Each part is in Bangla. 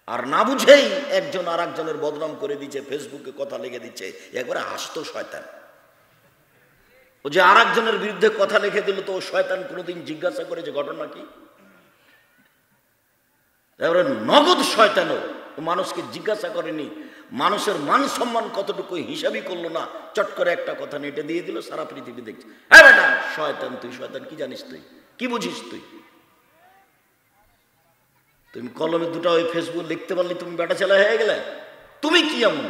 আর না বুঝেই একজন আর একজনের বদনাম করে দিচ্ছে, ফেসবুকে কথা লিখে দিচ্ছে, একবারে আস্ত শয়তান। ও যে আর একজনের বিরুদ্ধে কথা লিখে দিল, তো ও শয়তান কোনোদিন জিজ্ঞাসা করেছে ঘটনা কি? এবারে নগদ শয়তানও মানুষকে জিজ্ঞাসা করেনি, মানুষের মান সম্মান কতটুকু হিসাবই করলো না, চট করে একটা কথা নেটে দিয়ে দিল, সারা পৃথিবী দেখছে, হ্যাঁ বেটা শয়তান, তুই শয়তান, কি জানিস তুই, কি বুঝিস তুই? তুমি কলমে দুটো ওই ফেসবুক লিখতে পারলে তুমি বেটা ছেলে হয়ে গেলে? তুমি কি এমন?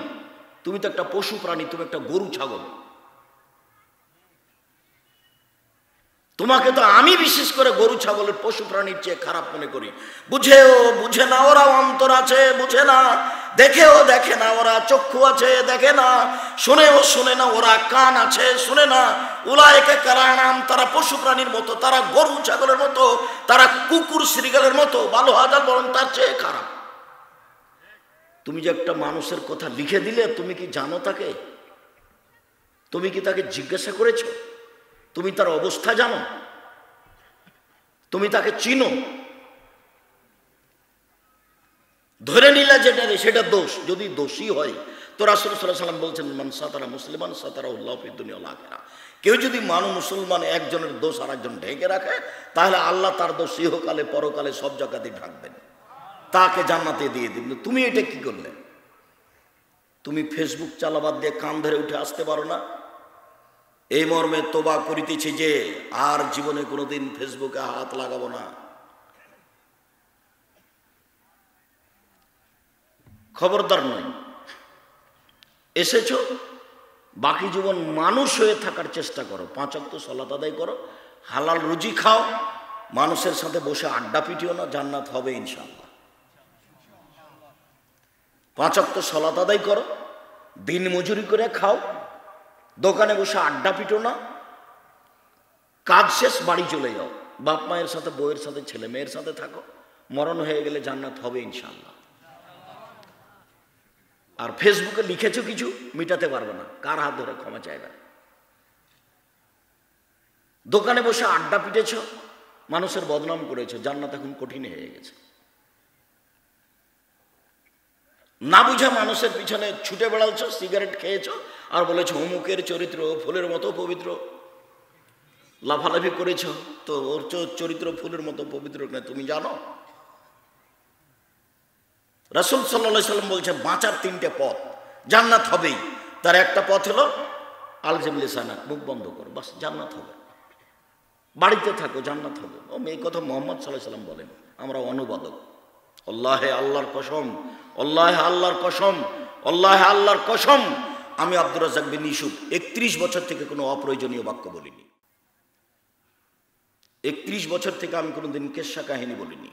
তুমি তো একটা পশু প্রাণী, তুমি একটা গরু ছাগল। তোমাকে তো আমি বিশেষ করে গরু ছাগলের পশু প্রাণীর চেয়ে খারাপ মনে করি। বুঝেও বুঝে না ওরা, অন্তর আছে বুঝে না, দেখেও দেখে না ওরা, চক্ষু আছে দেখে না, শুনেও শুনে না ওরা, কান আছে শুনে না। উলায়েকা কালানাম, তারা পশু প্রাণীর মতো, তারা গরু ছাগলের মতো, তারা কুকুর শ্রীগালের মতো, ভালো হাজার বরং তার চেয়ে খারাপ। তুমি যে একটা মানুষের কথা লিখে দিলে, তুমি কি জানো তাকে? তুমি কি তাকে জিজ্ঞাসা করেছো? তুমি তার অবস্থা জানো? তুমি তাকে চিনো? ধরে নিলা যেটা সেটা দোষ, যদি দোষী হয় তো রাসূল সাল্লাল্লাহু আলাইহি ওয়াসাল্লাম বলছেন, মান সাতারা মুসলিমান সাতারাহুল্লাহু ফিদ দুনিয়া ওয়াল আখিরাহ। কেউ যদি মুসলমান একজনের দোষ আর একজন ঢেকে রাখে, তাহলে আল্লাহ তার দোষ ইহকালে পরকালে সব জায়গাতেই ঢাকবেন, তাকে জান্নাতে দিয়ে দিবেন। তুমি এটা কি করলে? তুমি ফেসবুক চালাবাদ দিয়ে কান ধরে উঠে আসতে পারো না? এই মর্মে তোবা করিতেছি যে আর জীবনে কোনোদিন ফেসবুকে হাত লাগাবো না। খবরদার নয়। এসেছো, বাকি জীবন মানুষ হয়ে থাকার চেষ্টা করো, 5 ওয়াক্ত সালাত আদায় করো, হালাল রুজি খাও, মানুষের সাথে বসে আড্ডা পিটিও না, জান্নাত হবে ইনশাআল্লাহ। 5 ওয়াক্ত সালাত আদায় করো, দিন মজুরি করে খাও, দোকানে বসে আড্ডা পিটো না, কাজ শেষ বাড়ি চলে যাও, বাপ মায়ের সাথে, বউয়ের সাথে, ছেলে মেয়ের সাথে থাকো, মরণ হয়ে গেলে জান্নাত হবে ইনশাআল্লাহ। আর ফেসবুকে লিখেছো কিছু, মিটাতে পারবে না, কার হাত ধরে ক্ষমা চাইবে? দোকানে বসে আড্ডা পিটেছ, মানুষের বদনাম করেছো, জান্নাত এখন কঠিন হয়ে গেছে। না বুঝা মানুষের পিছনে ছুটে বেড়াচ্ছ, সিগারেট খেয়েছো আর বলেছো অমুকের চরিত্র ফুলের মতো পবিত্র, লাফালাফি করেছ, তো ওর চরিত্র ফুলের মতো পবিত্র না তুমি জানো? রাসূল সাল্লাল্লাহু আলাইহি সাল্লাম বলছে বাঁচার 3টে পথ, জান্নাত হবেই। তার একটা পথ হলো আলজিম লিসানাক, মুখ বন্ধ করো, বাস জান্নাত হবে। বাড়িতে থাকো, জান্নাত হবে। ও এই কথা মুহাম্মদ সাল্লাল্লাহু আলাইহি সাল্লাম বলেন, আমরা অনুবাদক। আল্লাহে আল্লাহর কসম, আল্লাহে আল্লাহর কসম, আল্লাহে আল্লাহর কসম, আমি আব্দুর রাজ্জাক বিন ইউসুফ 31 বছর থেকে কোনো অপ্রয়োজনীয় বাক্য বলিনি। 31 বছর থেকে আমি কোনোদিন কেচ্ছা কাহিনী বলিনি।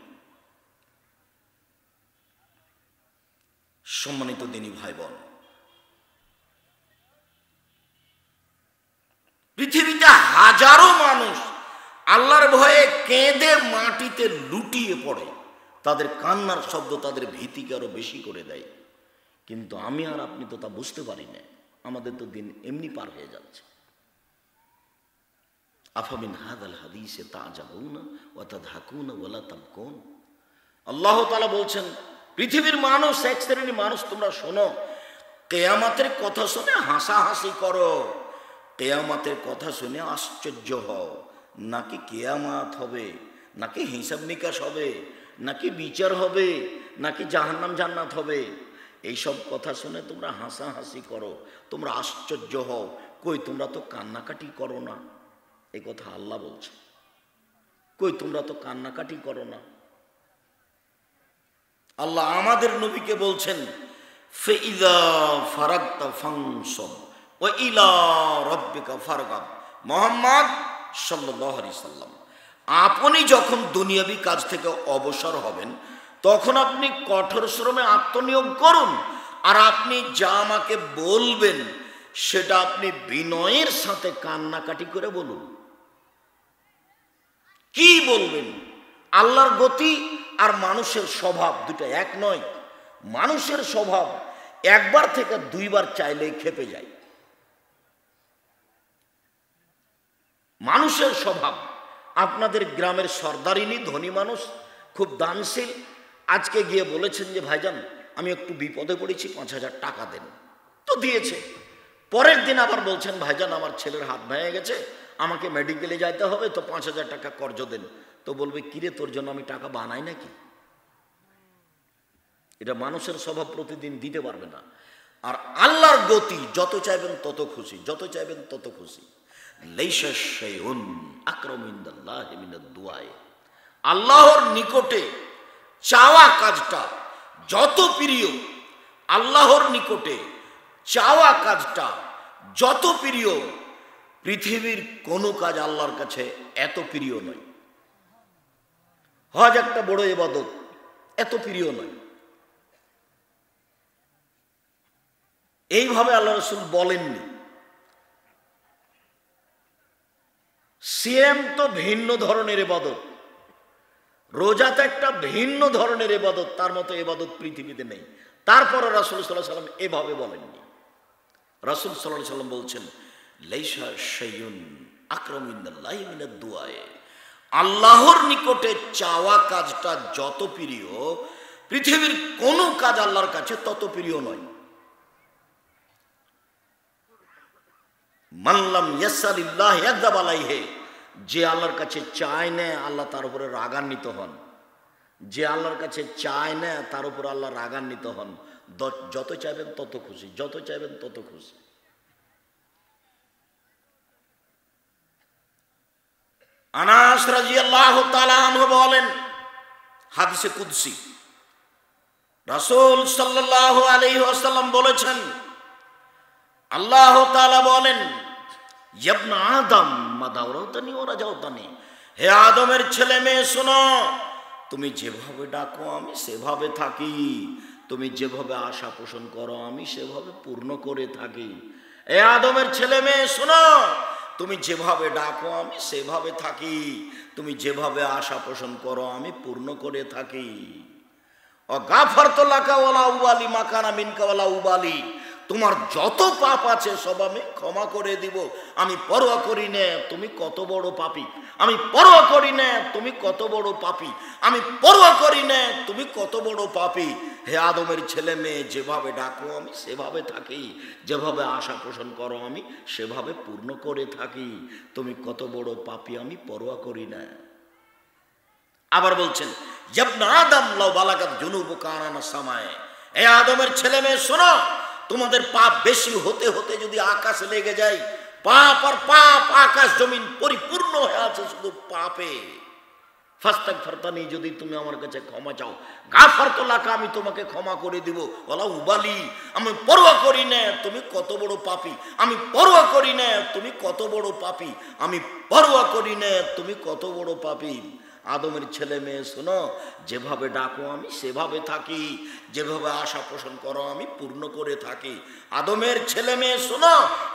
সম্মানিত দিনী ভাই বোন, পৃথিবীতে হাজারো মানুষ আল্লাহর ভয়ে কেঁদে মাটিতে লুটিয়ে পড়ে, তাদের কান্নার শব্দ তাদের ভীতিকে আরো বেশি করে দেয়। কিন্তু আমি আর আপনি তো তা বুঝতে পারি না, আমাদের তো দিন এমনি পার হয়ে যাচ্ছে। আফামিন হাদাল হাদিসে তাজাবুনা ওয়া তাদহাকুনা ওয়া লা তাবকুন। আল্লাহ তাআলা বলছেন, পৃথিবীর মানুষ, এক শ্রেণীর মানুষ তোমরা শোনো, কিয়ামতের কথা শুনে হাসাহাসি করো, কিয়ামতের কথা শুনে আশ্চর্য হও, নাকি কিয়ামত হবে, নাকি হিসাব নিকাশ হবে, নাকি বিচার হবে, নাকি জাহান্নাম জান্নাত হবে, এইসব কথা শুনে তোমরা হাসাহাসি করো, তোমরা আশ্চর্য হও, কই তোমরা তো কান্নাকাটি করো না? এই কথা আল্লাহ বলছে, কই তোমরা তো কান্নাকাটি করো না? আল্লাহ আমাদের নবীকে বলছেন, ফাইযা ফারাগতা ফানসব ওয়া ইলা রাব্বিকা ফারগাব। মুহাম্মদ সাল্লাল্লাহু আলাইহি সাল্লাম, আপনি যখন দুনিয়াবি কাজ থেকে অবসর হবেন, তখন আপনি কঠোর শ্রমে আত্মনিয়োগ করুন, আর আপনি যা আমাকে বলবেন সেটা আপনি বিনয়ের সাথে কান্নাকাটি করে বলুন। কি বলবেন? আল্লাহর গতি আর মানুষের স্বভাব দুটো এক নয়। মানুষের স্বভাব একবার থেকে 2 বার চাইলেই খেপে যায়। মানুষের স্বভাব, আপনাদের গ্রামের সর্দারিনী ধনী মানুষ, খুব দানশীল, আজকে গিয়ে বলেছেন যে ভাইজান আমি একটু বিপদে পড়েছি, 5,000 টাকা দেন, তো দিয়েছে। পরের দিন আবার বলছেন ভাইজান আমার ছেলের হাত ভেঙে গেছে, আমাকে মেডিকেলে যাইতে হবে, তো 5,000 টাকা কর্জ দেন। তো বলবে কিরে তোর জন্য আমি টাকা বানাই নাকি? এটা মানুষের স্বভাব, প্রতিদিন দিতে পারবে না। আর আল্লাহর গতি, যত চাইবেন তত খুশি, যত চাইবেন তত খুশি। লাইসা শাইউন আকরামু ইনদাল্লাহি মিনাদ দুআ, আল্লাহর নিকটে চাওয়া কাজটা যত প্রিয়, আল্লাহর নিকটে চাওয়া কাজটা যত প্রিয়, পৃথিবীর কোনো কাজ আল্লাহর কাছে এত প্রিয় নয়। হজ একটা বড় ইবাদত, এত প্রিয় নয়। এইভাবে আল্লাহ রাসূল বলেননি। সিয়াম তো ভিন্ন ধরনের ইবাদত, রোজা তো একটা ভিন্ন ধরনের ইবাদত, তার মতো ইবাদত পৃথিবীতে নেই। তারপরে রাসূল সাল্লাল্লাহু আলাইহি ওয়াসাল্লাম এভাবে বলেননি। রাসূল সাল্লাল্লাহু আলাইহি ওয়াসাল্লাম বলছেন লাইসা শাইউন আকরামু ইনদাল্লাহি মিনাদ দুআ, আল্লাহর নিকটে চাওয়া কাজটা যত প্রিয়, পৃথিবীর কোনো কাজ আল্লাহর কাছে তত প্রিয় নয়। মানলাম ইয়াসালিল্লাহ ইয়াগদাব আলাইহি, যে আল্লাহর কাছে চায় না আল্লাহ তার উপরে রাগান্বিত হন, যে আল্লাহর কাছে চায় না তার উপর আল্লাহ রাগান্বিত হন। যত চাইবেন তত খুশি, যত চাইবেন তত খুশি। আনাস রাদিয়াল্লাহু তাআলা আনহু বলেন, হাদিসে কুদসি, রাসূল সাল্লাল্লাহু আলাইহি ওয়াসাল্লাম বলেছেন, আল্লাহ তাআলা বলেন, ইবনে আদম মা দাওরাতানি ওয়া রাজাওতানি, হে আদমের ছেলে মেয়ে শোনো, তুমি যেভাবে ডাকো আমি সেভাবে থাকি, তুমি যেভাবে আশা পোষণ করো আমি সেভাবে পূর্ণ করে থাকি। হে আদমের ছেলে মেয়ে শোনো, তুমি যেভাবে ডাকো আমি সেভাবে থাকি, তুমি যেভাবে আশা পোষণ করো আমি পূর্ণ করে থাকি। ও গাফারতু লাকা ওয়ালা উবালি মাকানা মিনকা ওয়ালা উবালি, তোমার যত পাপ আছে সব আমি ক্ষমা করে দিব, আমি পরোয়া করি না তুমি কত বড় পাপী, আমি পরোয়া করি না তুমি কত বড় পাপী, আমি পরোয়া করি না তুমি কত বড় পাপী। হে আদমের ছেলে মেয়ে, যেভাবে ডাকো আমি সেভাবে থাকি, যেভাবে আশা পোষণ করো আমি সেভাবে পূর্ণ করে থাকি, তুমি কত বড় পাপী আমি পরোয়া করি না। আবার বলছেন, ইবনে আদম লাউ বালাগাত যুনুবুকা আনানা সামায়ে, হে আদমের ছেলে মেয়ে শোনো, তোমাদের পাপ বেশি হতে হতে যদি আকাশে লেগে যায়, পাপ আর পাপ, আকাশ জমিন পরিপূর্ণ হয়ে আছে শুধু পাপে, ফাস্তাগফিরতানি, যদি তুমি আমার কাছে ক্ষমা চাও, গাফারতু লাকা, আমি তোমাকে ক্ষমা করে দিব, ওয়ালা উবালি, আমি পরোয়া করি না তুমি কত বড় পাপী, আমি পরোয়া করি না তুমি কত বড় পাপী, আমি পরোয়া করি না তুমি কত বড় পাপী। আদমের ছেলে মেয়ে শোনো, যেভাবে ডাকো আমি সেভাবে থাকি, যেভাবে আশা পোষণ করো আমি পূর্ণ করে থাকি। আদমের ছেলে মেয়ে শোনো,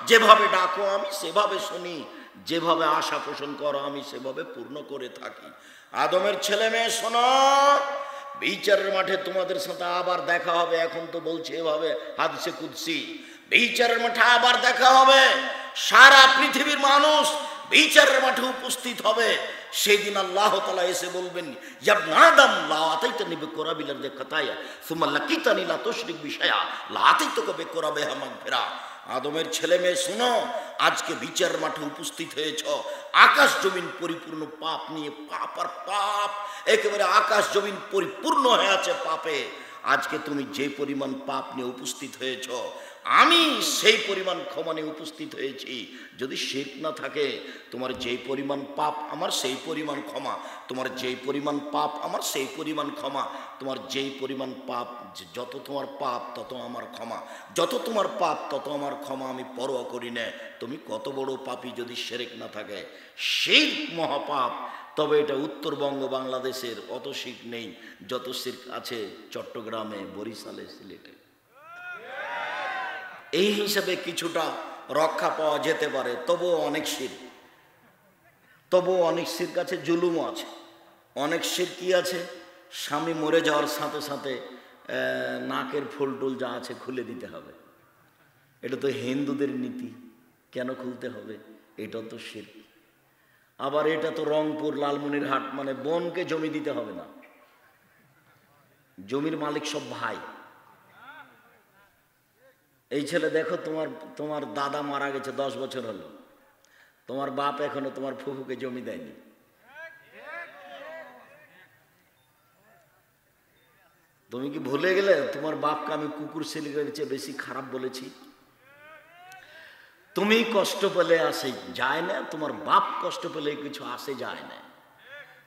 যেভাবে ডাকো আমি সেভাবে শুনি, যেভাবে আশা পোষণ করো আমি সেভাবে পূর্ণ করে থাকি। আদমের ছেলে মেয়ে শোনো, বিচারের মাঠে তোমাদের সাথে আবার দেখা হবে, এখন তো বলছে এভাবে হাদিসে কুদসি, বিচারের মাঠে আবার দেখা হবে, সারা পৃথিবীর মানুষ বিচারের মাঠে উপস্থিত হবে। সেই দিন আল্লাহ তাআলা এসে বলবেন, ইবনে আদম লা আতাইতানি বিকুরাবিল আরদি খাতায়া সুম্মা লাকিতানি লা তুশরিক বিশাইআ লা আতাইতুকা বিকুরাবিহা মাগফিরা। আদমের ছেলে মেয়ে শোনো, আজকে বিচারের মাঠে উপস্থিত হয়েছ, আকাশ জমিন পরিপূর্ণ পাপ নিয়ে, পাপ আর পাপ, একেবারে আকাশ জমিন পরিপূর্ণ হয়ে আছে পাপে। আজকে তুমি যে পরিমাণ পাপ নিয়ে উপস্থিত হয়েছ, আমি সেই পরিমাণ ক্ষমা নিয়ে উপস্থিত হয়েছি। যদি শিরক না থাকে, তোমার যেই পরিমাণ পাপ আমার সেই পরিমাণ ক্ষমা, তোমার যেই পরিমাণ পাপ আমার সেই পরিমাণ ক্ষমা, তোমার যেই পরিমাণ পাপ, যত তোমার পাপ তত আমার ক্ষমা, যত তোমার পাপ তত আমার ক্ষমা, আমি পরোয়া করি না তুমি কত বড় পাপী। যদি শিরক না থাকে, শিরক মহাপাপ। তবে এটা উত্তরবঙ্গ বাংলাদেশের অত শিরক নেই যত শিরক আছে চট্টগ্রামে, বরিশালে, সিলেটে। এই হিসাবে কিছুটা রক্ষা পাওয়া যেতে পারে। তবুও অনেক শিরক, তবুও অনেক শিরক আছে, জুলুমও আছে। অনেক শিরক কি আছে, স্বামী মরে যাওয়ার সাথে সাথে নাকের ফুল টুল যা আছে খুলে দিতে হবে। এটা তো হিন্দুদের নীতি, কেন খুলতে হবে? এটা তো শিরক। আবার এটা তো রংপুর, লালমনিরহাট, মানে বোনকে জমি দিতে হবে না, জমির মালিক সব ভাই। এই ছেলে দেখো, তোমার দাদা মারা গেছে 10 বছর হলো, তোমার বাপ এখনো তোমার ফুফুকে জমি দেয়নি। তুমি কি ভুলে গেলে তোমার বাপকে আমি কুকুর শিলিগুড়ির চেয়ে বেশি খারাপ বলেছি? তুমি কষ্ট পেলে আসে যায় না, তোমার বাপ কষ্ট পেলে কিছু আসে যায় না।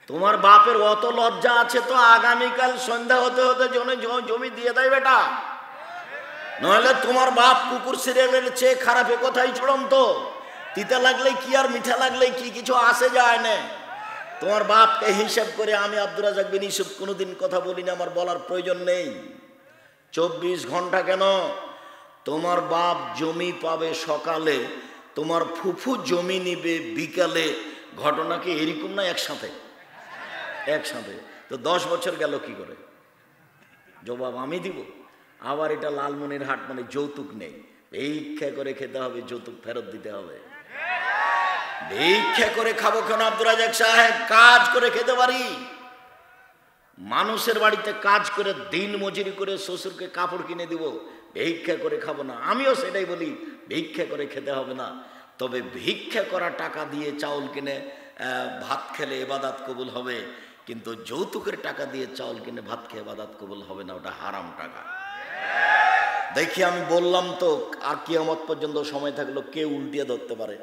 তোমার বাপের অত লজ্জা আছে তো আগামীকাল সন্ধ্যা হতে হতে জমি দিয়ে দেয় বেটা, নইলে তোমার বাপ কুকুর সিরিয়ালের চেয়ে খারাপে কোথায় চূড়ান্ত। তিতা লাগলে কি আর মিঠা লাগলে কি কিছু আসে যায় না। তোমার বাপকে হিসাব করে আমি আব্দুর রাজ্জাক বিন ইউসুফ কোনোদিন কথা বলি না, আমার বলার প্রয়োজন নেই। 24 ঘন্টা কেন, তোমার বাপ জমি পাবে সকালে, তোমার ফুফু জমি নিবে বিকালে। ঘটনা কি এরকম না? একসাথে। তো 10 বছর গেল কি করে? জবাব আমি দিব। আবার এটা লালমনিরহাট মানে যৌতুক নেই, ভিক্ষা করে খেতে হবে, যৌতুক ফেরত দিতে হবে। ভিক্ষা করে খাবো কেন আব্দুর রাজ্জাক সাহেব? কাজ করে খেতে পারি। মানুষের বাড়িতে কাজ করে দিন মজুরি করে শ্বশুরকে কাপড় কিনে দিব, ভিক্ষা করে খাবো না। আমিও সেটাই বলি, ভিক্ষা করে খেতে হবে না। তবে ভিক্ষা করা টাকা দিয়ে চাউল কিনে ভাত খেলে ইবাদত কবুল হবে, কিন্তু যৌতুকের টাকা দিয়ে চাউল কিনে ভাত খেয়ে ইবাদত কবুল হবে না, ওটা হারাম টাকা। দেখি আমি বললাম তো, আর কিয়ামত পর্যন্ত সময় থাকলো কেউ উল্টিয়ে ধরতে পারে।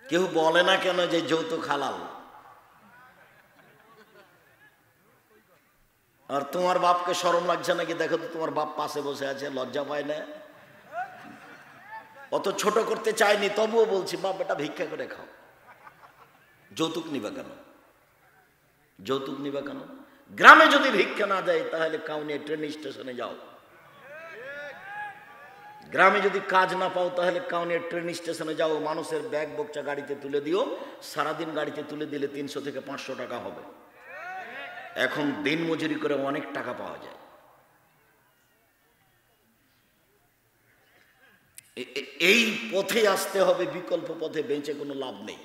কেউ বলে না কেন যে যৌতুক হালাল। আর তোমার বাপকে শরম লাগছে নাকি? দেখো তো, তোমার বাপ পাশে বসে আছে, লজ্জা পায় না? অত ছোট করতে চাইনি, তবুও বলছি বাপ বেটা ভিক্ষা করে খাও। যৌতুক নিবা কেন? যৌতুক নিবা কেন? গ্রামে যদি ভিক্ষা না দেয় তাহলে কাউনিয়া ট্রেন স্টেশনে যাও। গ্রামে যদি কাজ না পাও তাহলে কাউনিয়া ট্রেন স্টেশনে যাও, মানুষের ব্যাগ বকচা গাড়িতে তুলে দিও। সারাদিন গাড়িতে তুলে দিলে 300 থেকে 500 টাকা হবে। এখন দিন মজুরি করে অনেক টাকা পাওয়া যায়। এই পথে আসতে হবে, বিকল্প পথে বেঁচে কোনো লাভ নেই।